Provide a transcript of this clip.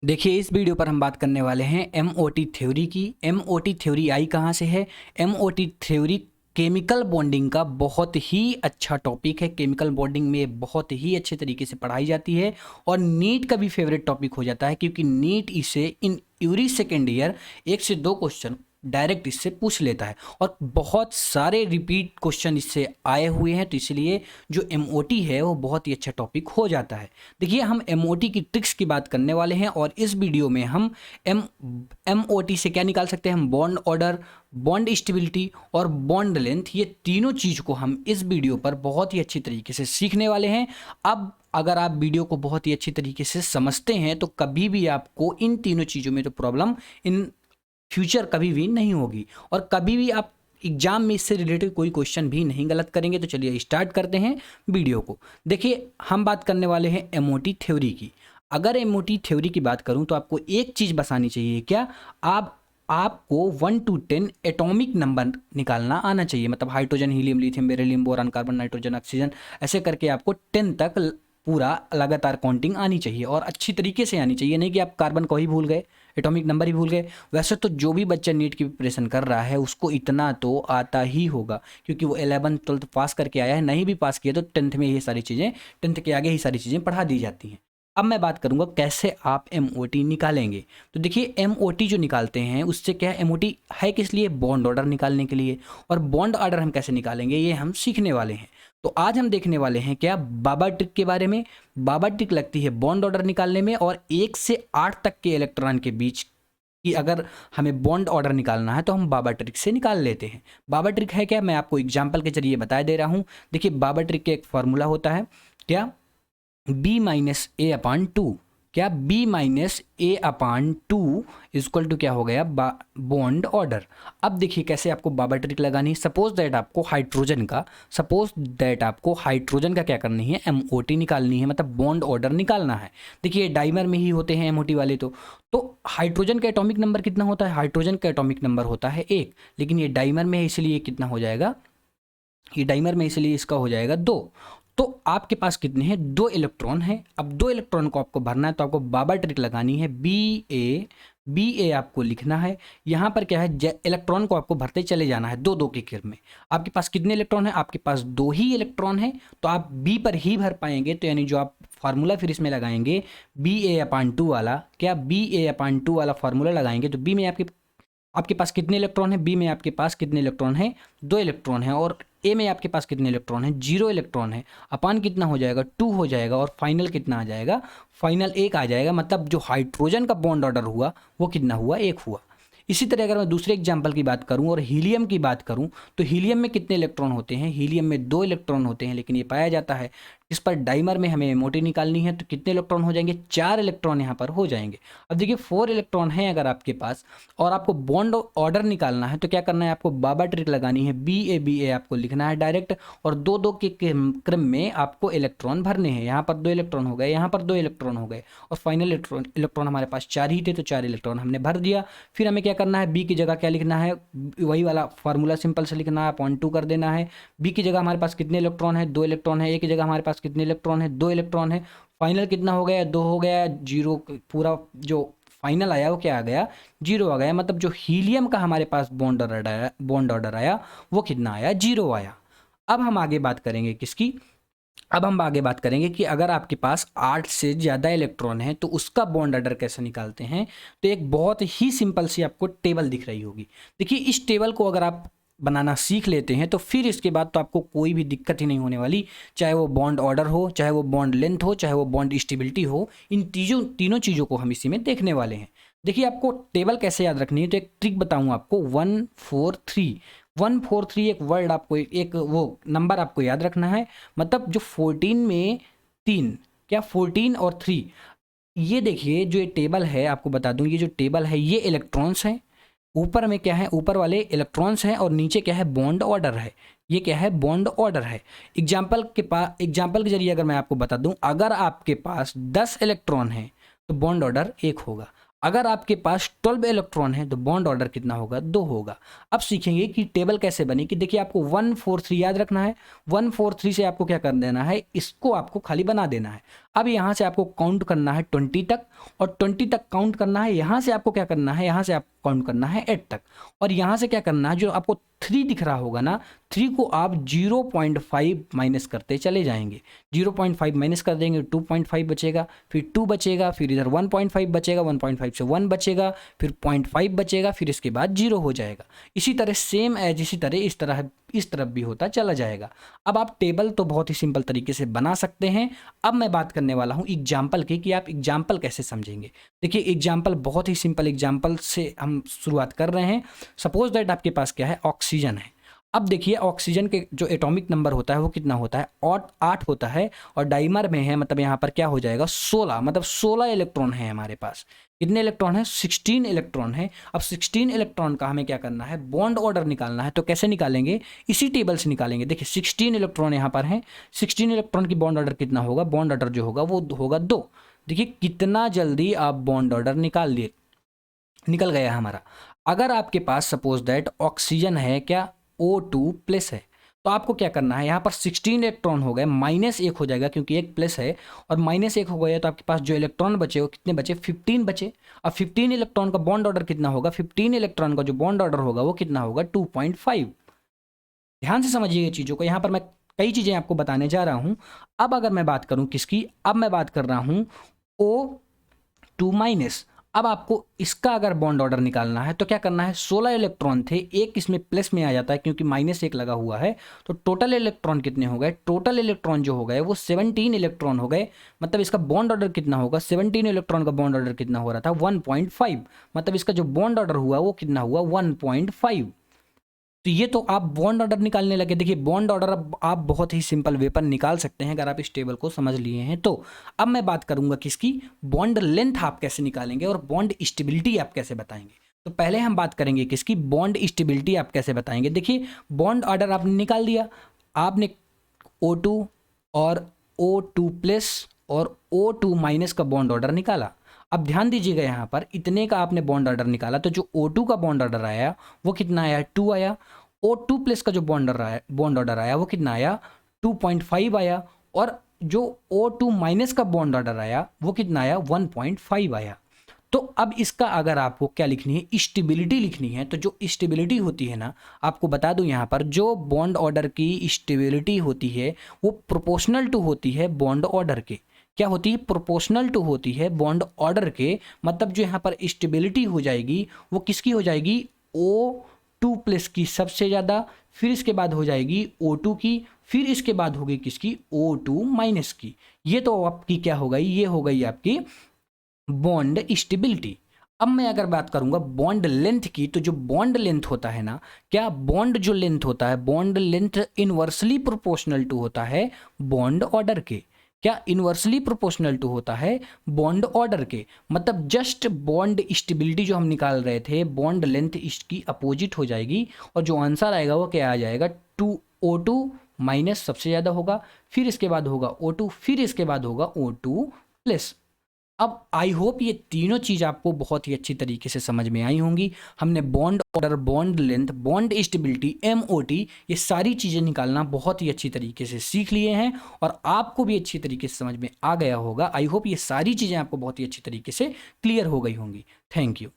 देखिए इस वीडियो पर हम बात करने वाले हैं एमओटी थ्योरी की। एमओटी थ्योरी आई कहाँ से है? एमओटी थ्योरी केमिकल बॉन्डिंग का बहुत ही अच्छा टॉपिक है। केमिकल बॉन्डिंग में बहुत ही अच्छे तरीके से पढ़ाई जाती है और नीट का भी फेवरेट टॉपिक हो जाता है, क्योंकि नीट इसे इन एवरी सेकेंड ईयर 1 से 2 क्वेश्चन डायरेक्ट इससे पूछ लेता है और बहुत सारे रिपीट क्वेश्चन इससे आए हुए हैं। तो इसलिए जो एमओटी है वो बहुत ही अच्छा टॉपिक हो जाता है। देखिए हम एमओटी की ट्रिक्स की बात करने वाले हैं और इस वीडियो में हम एमओटी से क्या निकाल सकते हैं। हम बॉन्ड ऑर्डर, बॉन्ड स्टेबिलिटी और बॉन्ड लेंथ, ये तीनों चीज़ को हम इस वीडियो पर बहुत ही अच्छी तरीके से सीखने वाले हैं। अब अगर आप वीडियो को बहुत ही अच्छी तरीके से समझते हैं तो कभी भी आपको इन तीनों चीज़ों में तो प्रॉब्लम इन फ्यूचर कभी भी नहीं होगी और कभी भी आप एग्जाम में इससे रिलेटेड कोई क्वेश्चन भी नहीं गलत करेंगे। तो चलिए स्टार्ट करते हैं वीडियो को। देखिए हम बात करने वाले हैं एमओटी थ्योरी की। अगर एमओटी थ्योरी की बात करूं तो आपको एक चीज़ बतानी चाहिए, क्या आपको 1 to 10 एटॉमिक नंबर निकालना आना चाहिए। मतलब hydrogen, helium, lithium, beryllium, boron, carbon, nitrogen, oxygen, ऐसे करके आपको 10 तक पूरा लगातार काउंटिंग आनी चाहिए और अच्छी तरीके से आनी चाहिए। नहीं कि आप कार्बन को ही भूल गए, एटॉमिक नंबर ही भूल गए। वैसे तो जो भी बच्चा नीट की प्रिपरेशन कर रहा है उसको इतना तो आता ही होगा, क्योंकि वो 11th 12th पास करके आया है। नहीं भी पास किया तो 10th में ये सारी चीज़ें, 10th के आगे ही सारी चीज़ें पढ़ा दी जाती हैं। अब मैं बात करूंगा कैसे आप एमओटी निकालेंगे। तो देखिए एमओटी जो निकालते हैं उससे क्या है, एमओटी है किस लिए? बॉन्ड ऑर्डर निकालने के लिए। और बॉन्ड ऑर्डर हम कैसे निकालेंगे ये हम सीखने वाले हैं। तो आज हम देखने वाले हैं क्या, बाबा ट्रिक के बारे में। बाबा ट्रिक लगती है बॉन्ड ऑर्डर निकालने में और 1 से 8 तक के इलेक्ट्रॉन के बीच कि अगर हमें बॉन्ड ऑर्डर निकालना है तो हम बाबा ट्रिक से निकाल लेते हैं। बाबा ट्रिक है क्या, मैं आपको एग्जाम्पल के जरिए बता दे रहा हूँ। देखिए बाबा ट्रिक का एक फॉर्मूला होता है क्या, B minus A upon two. क्या B minus A upon two is equal to क्या हो गया, बॉन्ड ऑर्डर। अब देखिए कैसे आपको बाबा ट्रिक लगानी है। सपोज दैट आपको हाइड्रोजन का क्या करनी है, एमओटी निकालनी है, मतलब बॉन्ड ऑर्डर निकालना है। देखिए डाइमर में ही होते हैं एमओटी वाले। तो हाइड्रोजन का एटॉमिक नंबर कितना होता है? हाइड्रोजन का एटॉमिक नंबर होता है 1, लेकिन ये डाइमर में है इसलिए कितना हो जाएगा, ये डाइमर में इसलिए इसका हो जाएगा 2। तो आपके पास कितने हैं, 2 इलेक्ट्रॉन हैं। अब 2 इलेक्ट्रॉन को आपको भरना है तो आपको बाबा ट्रिक लगानी है। बी ए आपको लिखना है। यहाँ पर क्या है, इलेक्ट्रॉन को आपको भरते चले जाना है 2 2 के क्रम में। आपके पास कितने इलेक्ट्रॉन है? आपके पास 2 ही इलेक्ट्रॉन है, तो आप बी पर ही भर पाएंगे। तो यानी जो आप फार्मूला फिर इसमें लगाएंगे बी ए अपान टू वाला, क्या बी ए अपान टू वाला फार्मूला लगाएंगे तो बी में आपके पास कितने इलेक्ट्रॉन है? बी में आपके पास कितने इलेक्ट्रॉन है? 2 इलेक्ट्रॉन है। और ए में आपके पास कितने इलेक्ट्रॉन है? 0 इलेक्ट्रॉन है। अपान कितना हो जाएगा, 2 हो जाएगा। और फाइनल कितना आ जाएगा, फाइनल 1 आ जाएगा। मतलब जो हाइड्रोजन का बॉन्ड ऑर्डर हुआ वो कितना हुआ, 1 हुआ। इसी तरह अगर मैं दूसरे एग्जाम्पल की बात करूं और हीलियम की बात करूं तो हीलियम में कितने इलेक्ट्रॉन होते हैं? हीलियम में 2 इलेक्ट्रॉन होते हैं, लेकिन ये पाया जाता है। इस पर डाइमर में हमें एमओटी निकालनी है तो कितने इलेक्ट्रॉन हो जाएंगे, 4 इलेक्ट्रॉन यहाँ पर हो जाएंगे। अब देखिए 4 इलेक्ट्रॉन है अगर आपके पास और आपको बॉन्ड ऑर्डर निकालना है तो क्या करना है, आपको बाबा ट्रिक लगानी है। बी ए आपको लिखना है डायरेक्ट और 2 2 के क्रम में आपको इलेक्ट्रॉन भरने हैं। यहाँ पर 2 इलेक्ट्रॉन हो गए, यहाँ पर 2 इलेक्ट्रॉन हो गए और फाइनल इलेक्ट्रॉन हमारे पास 4 ही थे, तो 4 इलेक्ट्रॉन हमने भर दिया। फिर हमें क्या करना है, बी की जगह क्या लिखना है, वही वाला फार्मूला सिंपल से लिखना है, 0.2 कर देना है। बी की जगह हमारे पास कितने इलेक्ट्रॉन है, 2 इलेक्ट्रॉन है। ए की जगह हमारे पास कितने इलेक्ट्रॉन है, 2 इलेक्ट्रॉन है। फाइनल कितना हो गया, 2 हो गया। 0 पूरा जो फाइनल आया वो क्या आ गया, 0 आ गया। मतलब जो हीलियम का हमारे पास बॉन्ड ऑर्डर आया वो कितना आया, 0 आया। अब हम आगे बात करेंगे किसकी, अब हम आगे बात करेंगे कि अगर आपके पास 8 से ज़्यादा इलेक्ट्रॉन है तो उसका बॉन्ड ऑर्डर कैसे निकालते हैं। तो एक बहुत ही सिंपल सी आपको टेबल दिख रही होगी। देखिए इस टेबल को अगर आप बनाना सीख लेते हैं तो फिर इसके बाद तो आपको कोई भी दिक्कत ही नहीं होने वाली। चाहे वो बॉन्ड ऑर्डर हो, चाहे वो बॉन्ड लेंथ हो, चाहे वो बॉन्ड स्टेबिलिटी हो, इन तीनों चीज़ों को हम इसी में देखने वाले हैं। देखिए आपको टेबल कैसे याद रखनी है तो एक ट्रिक बताऊँ आपको, 143। 143 एक वर्ड आपको, एक वो नंबर आपको याद रखना है। मतलब जो 14 में 3, क्या 14 और 3, ये देखिए जो ये टेबल है आपको बता दूं, ये जो टेबल है ये इलेक्ट्रॉन्स हैं। ऊपर में क्या है, ऊपर वाले इलेक्ट्रॉन्स हैं और नीचे क्या है, बॉन्ड ऑर्डर है। ये क्या है, बॉन्ड ऑर्डर है। एग्जाम्पल के जरिए अगर मैं आपको बता दूं, अगर आपके पास 10 इलेक्ट्रॉन है तो बॉन्ड ऑर्डर 1 होगा। अगर आपके पास 12 इलेक्ट्रॉन है तो बॉन्ड ऑर्डर कितना होगा, 2 होगा। अब सीखेंगे कि टेबल कैसे बनी। कि देखिए आपको 143 याद रखना है। 143 से आपको क्या कर देना है, इसको आपको खाली बना देना है। अब यहाँ से आपको काउंट करना है 20 तक, और 20 तक काउंट करना है। यहाँ से आपको क्या करना है, यहाँ से आपको काउंट करना है 8 तक, और यहाँ से क्या करना है, जो आपको 3 दिख रहा होगा ना, 3 को आप 0.5 माइनस करते चले जाएंगे। 0.5 माइनस कर देंगे, 2.5 बचेगा, फिर 2 बचेगा, फिर इधर 1.5 बचेगा, 1.5 से 1 बचेगा, फिर 0.5 बचेगा, फिर इसके बाद 0 हो जाएगा। इसी तरह सेम एज इसी तरह इस तरफ भी होता चला जाएगा। अब आप टेबल तो बहुत ही सिंपल तरीके से बना सकते हैं। अब मैं बात करने वाला हूँ एग्जाम्पल की, कि आप एग्जाम्पल कैसे समझेंगे। देखिए एग्जाम्पल बहुत ही सिंपल एग्जाम्पल से हम शुरुआत कर रहे हैं। सपोज दैट आपके पास क्या है, ऑक्सीजन है। अब देखिए ऑक्सीजन के जो एटॉमिक नंबर होता है वो कितना होता है, 8 होता है, और डाइमर में है, मतलब यहाँ पर क्या हो जाएगा 16, मतलब 16 इलेक्ट्रॉन है हमारे पास। कितने इलेक्ट्रॉन है, 16 इलेक्ट्रॉन है। अब 16 इलेक्ट्रॉन का हमें क्या करना है, बॉन्ड ऑर्डर निकालना है। तो कैसे निकालेंगे, इसी टेबल से निकालेंगे। देखिए 16 इलेक्ट्रॉन यहाँ पर है, 16 इलेक्ट्रॉन की बॉन्ड ऑर्डर कितना होगा, बॉन्ड ऑर्डर जो होगा वो होगा 2। देखिए कितना जल्दी आप बॉन्ड ऑर्डर निकल गया हमारा। अगर आपके पास सपोज दैट ऑक्सीजन है क्या, O2 प्लस है, तो आपको क्या करना है, यहाँ पर 16 इलेक्ट्रॉन हो गए, -1 हो जाएगा क्योंकि एक प्लस है, और -1 हो गया तो आपके पास जो इलेक्ट्रॉन बचे वो कितने बचे, 15 बचे। अब 15 इलेक्ट्रॉन का बॉन्ड ऑर्डर कितना होगा, 15 इलेक्ट्रॉन का जो बॉन्ड ऑर्डर होगा वो कितना होगा, 2.5। ध्यान से समझिए चीज़ों को, यहाँ पर मैं कई चीज़ें आपको बताने जा रहा हूँ। अब अगर मैं बात करूँ किसकी, अब मैं बात कर रहा हूँ O2 माइनस। अब आपको इसका अगर बॉन्ड ऑर्डर निकालना है तो क्या करना है, 16 इलेक्ट्रॉन थे, एक इसमें प्लस में आ जाता है क्योंकि -1 लगा हुआ है, तो टोटल इलेक्ट्रॉन कितने हो गए, टोटल इलेक्ट्रॉन जो हो गए वो 17 इलेक्ट्रॉन हो गए। मतलब इसका बॉन्ड ऑर्डर कितना होगा, 17 इलेक्ट्रॉन का बॉन्ड ऑर्डर कितना हो रहा था, 1.5। मतलब इसका जो बॉन्ड ऑर्डर हुआ वो कितना हुआ, 1.5। तो ये तो आप बॉन्ड ऑर्डर निकालने लगे। देखिए बॉन्ड ऑर्डर अब आप बहुत ही सिंपल वे पर निकाल सकते हैं अगर आप इस टेबल को समझ लिए हैं तो। अब मैं बात करूंगा किसकी, बॉन्ड लेंथ आप कैसे निकालेंगे और बॉन्ड स्टेबिलिटी आप कैसे बताएंगे। तो पहले हम बात करेंगे किसकी, बॉन्ड स्टेबिलिटी आप कैसे बताएंगे। देखिए बॉन्ड ऑर्डर आपने निकाल दिया, आपने O2 और O2 प्लस और O2 माइनस का बॉन्ड ऑर्डर निकाला। अब ध्यान दीजिएगा यहाँ पर इतने का आपने बॉन्ड ऑर्डर निकाला, तो जो O2 का बॉन्ड ऑर्डर आया वो कितना आया, 2 आया। O2 प्लस का जो बॉन्ड ऑर्डर आया वो कितना आया, 2.5 आया। और जो O2 माइनस का बॉन्ड ऑर्डर आया वो कितना आया, 1.5 आया। तो अब इसका अगर आपको क्या लिखनी है, स्टेबिलिटी लिखनी है, तो जो स्टेबिलिटी होती है ना, आपको बता दूं यहाँ पर जो बॉन्ड ऑर्डर की स्टेबिलिटी होती है वो प्रोपोर्शनल टू होती है बॉन्ड ऑर्डर के। क्या होती है, प्रोपोर्शनल टू होती है बॉन्ड ऑर्डर के। मतलब जो यहाँ पर स्टेबिलिटी हो जाएगी वो किसकी हो जाएगी, O2 प्लस की सबसे ज़्यादा, फिर इसके बाद हो जाएगी O2 की, फिर इसके बाद होगी किसकी, O2 माइनस की। ये तो आपकी क्या हो गई, ये हो गई आपकी बॉन्ड स्टेबिलिटी। अब मैं अगर बात करूंगा बॉन्ड लेंथ की, तो जो बॉन्ड लेंथ होता है ना, क्या बॉन्ड जो लेंथ होता है, bond length inversely proportional to होता है बॉन्ड ऑर्डर के। क्या इनवर्सली प्रोपोर्शनल टू होता है बॉन्ड ऑर्डर के। मतलब जस्ट बॉन्ड स्टेबिलिटी जो हम निकाल रहे थे, बॉन्ड लेंथ इसकी अपोजिट हो जाएगी, और जो आंसर आएगा वो क्या आ जाएगा, O2 माइनस सबसे ज़्यादा होगा, फिर इसके बाद होगा O2, फिर इसके बाद होगा O2 प्लस। अब आई होप ये तीनों चीज़ आपको बहुत ही अच्छी तरीके से समझ में आई होंगी। हमने bond order, bond length, bond stability, MOT, ये सारी चीज़ें निकालना बहुत ही अच्छी तरीके से सीख लिए हैं, और आपको भी अच्छी तरीके से समझ में आ गया होगा। आई होप ये सारी चीज़ें आपको बहुत ही अच्छी तरीके से क्लियर हो गई होंगी। Thank you.